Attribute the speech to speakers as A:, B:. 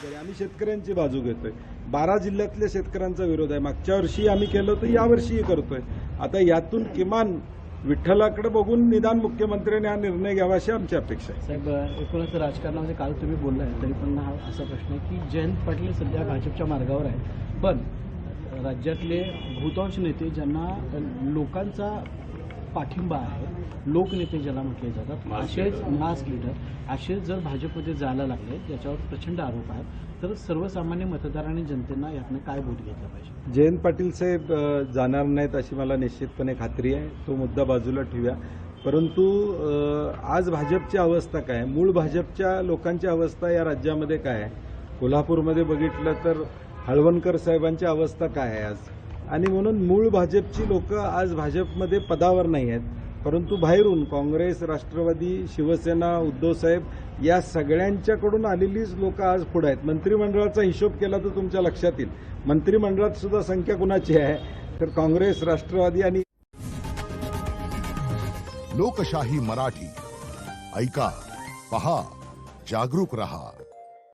A: शेतकरी, आम्ही शेतकऱ्यांची बाजू घेतोय. 12 जिल्ह्यातल्या शेतकऱ्यांचा विरोध आहे. मागच्या वर्षी आम्ही केलं तर यावर्षीही करतोय. आता यातून किमान विठ्ठलाकडे बघून निदान मुख्यमंत्र्यांनी हा निर्णय घ्यावा अशी आमची अपेक्षा आहे.
B: साहेब, एकूणच राजकारणामध्ये काल तुम्ही बोललाय तरी पण हा असा प्रश्न आहे की जयंत पाटील सध्या भाजपच्या मार्गावर आहे, पण राज्यातले बहुतांश नेते ज्यांना लोकांचा पाठिंबा आहे, लोकनेते ज्याला म्हटले जातात, असेच मास लीडर असेच जर भाजपमध्ये जायला लागले, याच्यावर प्रचंड आरोप आहे, तर सर्वसामान्य मतदारांनी जनतेना यातनं काय बोध घेतलं पाहिजे?
A: जयंत पाटील साहेब जाणार नाहीत अशी मला निश्चितपणे खात्री आहे. तो मुद्दा बाजूला ठेवूया. परंतु आज भाजपची अवस्था काय आहे, मूळ भाजपच्या लोकांची अवस्था या राज्यामध्ये काय आहे, कोल्हापूरमध्ये बघितलं तर हळवणकर साहेबांची अवस्था काय आहे आज, आणि म्हणून मूळ भाजपची लोक आज भाजपमध्ये पदावर नाही आहेत, परंतु बाहेरून काँग्रेस, राष्ट्रवादी, शिवसेना, उद्धव साहेब या सगळ्यांच्याकडून आलेलीच लोक आज पुढे आहेत. मंत्रिमंडळाचा हिशोब केला तर तुमच्या लक्षात येईल, मंत्रिमंडळात सुद्धा संख्या कुणाची आहे तर काँग्रेस, राष्ट्रवादी आणि
C: लोकशाही मराठी ऐका, पहा, जागरूक रहा.